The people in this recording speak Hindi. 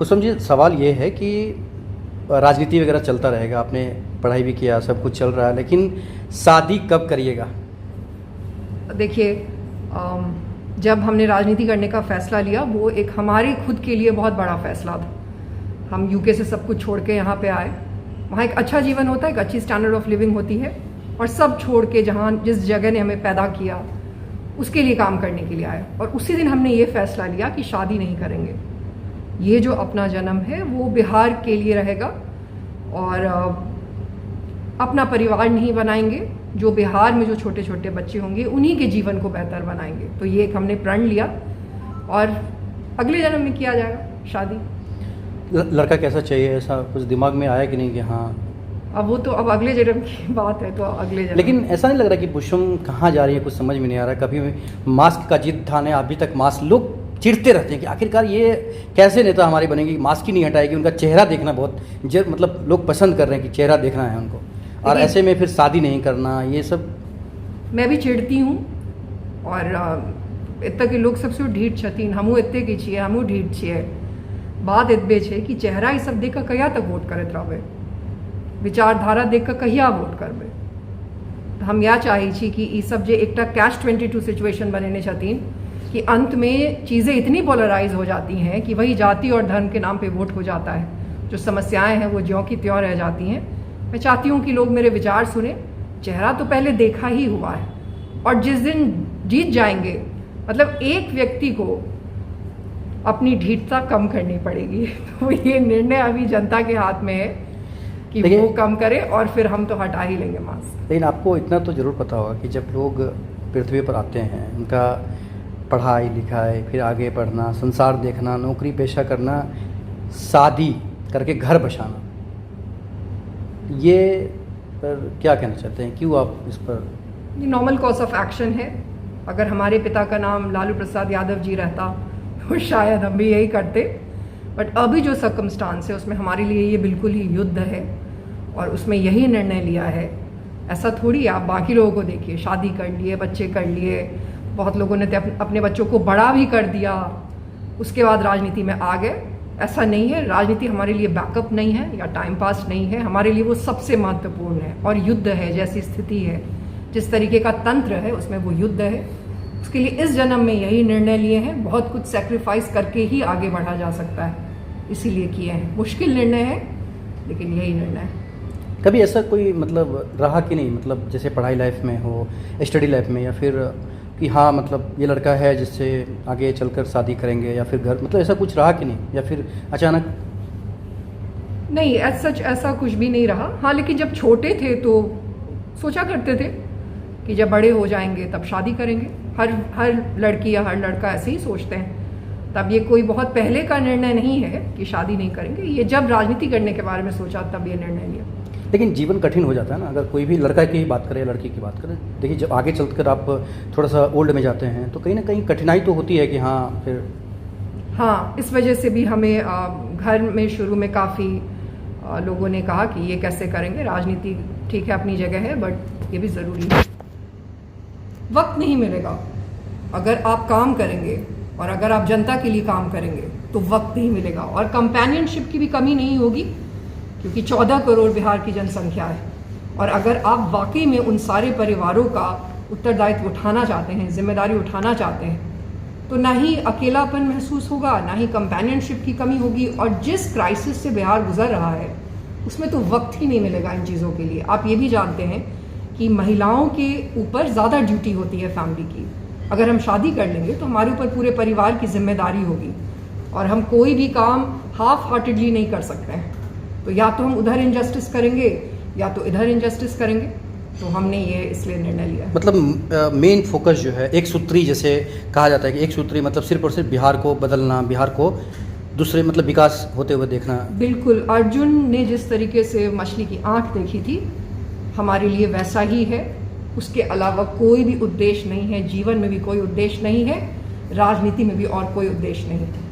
कुसुम जी, सवाल ये है कि राजनीति वगैरह चलता रहेगा, आपने पढ़ाई भी किया, सब कुछ चल रहा है, लेकिन शादी कब करिएगा? देखिए, जब हमने राजनीति करने का फ़ैसला लिया वो एक हमारे खुद के लिए बहुत बड़ा फ़ैसला था। हम यूके से सब कुछ छोड़ के यहाँ पे आए। वहाँ एक अच्छा जीवन होता है, एक अच्छी स्टैंडर्ड ऑफ लिविंग होती है, और सब छोड़ के जहाँ जिस जगह ने हमें पैदा किया उसके लिए काम करने के लिए आए। और उसी दिन हमने ये फ़ैसला लिया कि शादी नहीं करेंगे। ये जो अपना जन्म है वो बिहार के लिए रहेगा, और अपना परिवार नहीं बनाएंगे, जो बिहार में जो छोटे छोटे बच्चे होंगे उन्हीं के जीवन को बेहतर बनाएंगे। तो ये एक हमने प्रण लिया, और अगले जन्म में किया जाएगा शादी। लड़का कैसा चाहिए, ऐसा कुछ दिमाग में आया कि नहीं कि हाँ? अब वो तो अब अगले जन्म की बात है, तो अगले जन्म। लेकिन ऐसा नहीं लग रहा कि कुसुम कहाँ जा रही है, कुछ समझ में नहीं आ रहा। कभी मास्क का जिद था, अभी तक मास्क लोग चिढ़ते रहते हैं कि आखिरकार ये कैसे नेता हमारी बनेगी, मास्क ही नहीं हटाएगी। उनका चेहरा देखना बहुत मतलब लोग पसंद कर रहे हैं कि चेहरा देखना है उनको, और ऐसे में फिर शादी नहीं करना, ये सब। मैं भी चिढ़ती हूँ, और इतना कि लोग सबसे ढीठ छतीन, हमू इतने की छिए, हमू ढीठ छिए। बात इतबे छे कि चेहरा ये सब देख कर कहिया तक वोट करत रहबे, विचारधारा देख कर कहिया वोट करबे। तो हम या चाही छी कि ये सब जे एकटा कैश 22 सिचुएशन बनेने छतीन कि अंत में चीज़ें इतनी पोलराइज हो जाती हैं कि वही जाति और धर्म के नाम पे वोट हो जाता है। जो समस्याएं हैं वो ज्यों की त्यों रह जाती हैं। मैं चाहती हूँ कि लोग मेरे विचार सुने। चेहरा तो पहले देखा ही हुआ है, और जिस दिन जीत जाएंगे, मतलब एक व्यक्ति को अपनी ढीठता कम करनी पड़ेगी। तो ये निर्णय अभी जनता के हाथ में है कि वो कम करे, और फिर हम तो हटा ही लेंगे मास्क। लेकिन आपको इतना तो ज़रूर पता होगा कि जब लोग पृथ्वी पर आते हैं, उनका पढ़ाई लिखाई, फिर आगे बढ़ना, संसार देखना, नौकरी पेशा करना, शादी करके घर बसाना, ये पर क्या कहना चाहते हैं? क्यों आप इस पर? ये नॉर्मल कॉर्स ऑफ एक्शन है। अगर हमारे पिता का नाम लालू प्रसाद यादव जी रहता तो शायद हम भी यही करते, बट अभी जो सर्कमस्टांस है उसमें हमारे लिए ये बिल्कुल ही युद्ध है, और उसमें यही निर्णय लिया है। ऐसा थोड़ी आप बाकी लोगों को देखिए, शादी कर लिए, बच्चे कर लिए, बहुत लोगों ने अपने बच्चों को बड़ा भी कर दिया, उसके बाद राजनीति में आ गए। ऐसा नहीं है। राजनीति हमारे लिए बैकअप नहीं है या टाइम पास नहीं है, हमारे लिए वो सबसे महत्वपूर्ण है, और युद्ध है। जैसी स्थिति है, जिस तरीके का तंत्र है, उसमें वो युद्ध है। उसके लिए इस जन्म में यही निर्णय लिए हैं। बहुत कुछ सेक्रीफाइस करके ही आगे बढ़ा जा सकता है, इसीलिए किए हैं। मुश्किल निर्णय है, लेकिन यही निर्णय है। कभी ऐसा कोई मतलब रहा कि नहीं, मतलब जैसे पढ़ाई लाइफ में हो, स्टडी लाइफ में, या फिर कि हाँ मतलब ये लड़का है जिससे आगे चलकर शादी करेंगे, या फिर घर, मतलब ऐसा कुछ रहा कि नहीं, या फिर अचानक? नहीं, सच ऐसा कुछ भी नहीं रहा। हाँ, लेकिन जब छोटे थे तो सोचा करते थे कि जब बड़े हो जाएंगे तब शादी करेंगे। हर लड़की या हर लड़का ऐसे ही सोचते हैं। तब ये कोई बहुत पहले का निर्णय नहीं है कि शादी नहीं करेंगे। ये जब राजनीति करने के बारे में सोचा तब ये निर्णय लिया। लेकिन जीवन कठिन हो जाता है ना, अगर कोई भी लड़का की बात करे, लड़की की बात करें। देखिए, जब आगे चलकर आप थोड़ा सा ओल्ड में जाते हैं तो कहीं ना कहीं कठिनाई तो होती है कि हाँ फिर। हाँ, इस वजह से भी हमें घर में शुरू में काफ़ी लोगों ने कहा कि ये कैसे करेंगे, राजनीति ठीक है अपनी जगह है, बट ये भी ज़रूरी है। वक्त नहीं मिलेगा। अगर आप काम करेंगे और अगर आप जनता के लिए काम करेंगे तो वक्त नहीं मिलेगा, और कंपेनियनशिप की भी कमी नहीं होगी, क्योंकि 14 करोड़ बिहार की जनसंख्या है। और अगर आप वाकई में उन सारे परिवारों का उत्तरदायित्व उठाना चाहते हैं, जिम्मेदारी उठाना चाहते हैं, तो ना ही अकेलापन महसूस होगा, ना ही कंपेनियनशिप की कमी होगी। और जिस क्राइसिस से बिहार गुजर रहा है उसमें तो वक्त ही नहीं मिलेगा इन चीज़ों के लिए। आप ये भी जानते हैं कि महिलाओं के ऊपर ज़्यादा ड्यूटी होती है फैमिली की। अगर हम शादी कर लेंगे तो हमारे ऊपर पूरे परिवार की जिम्मेदारी होगी, और हम कोई भी काम हाफ हार्टेडली नहीं कर सकते हैं। तो या तो हम उधर इनजस्टिस करेंगे या तो इधर इनजस्टिस करेंगे। तो हमने ये इसलिए निर्णय लिया। मतलब मेन फोकस जो है, एक सूत्री जैसे कहा जाता है कि एक सूत्री मतलब सिर्फ और सिर्फ बिहार को बदलना, बिहार को दूसरे मतलब विकास होते हुए देखना। बिल्कुल, अर्जुन ने जिस तरीके से मछली की आंख देखी थी, हमारे लिए वैसा ही है। उसके अलावा कोई भी उद्देश्य नहीं है, जीवन में भी कोई उद्देश्य नहीं है, राजनीति में भी और कोई उद्देश्य नहीं है।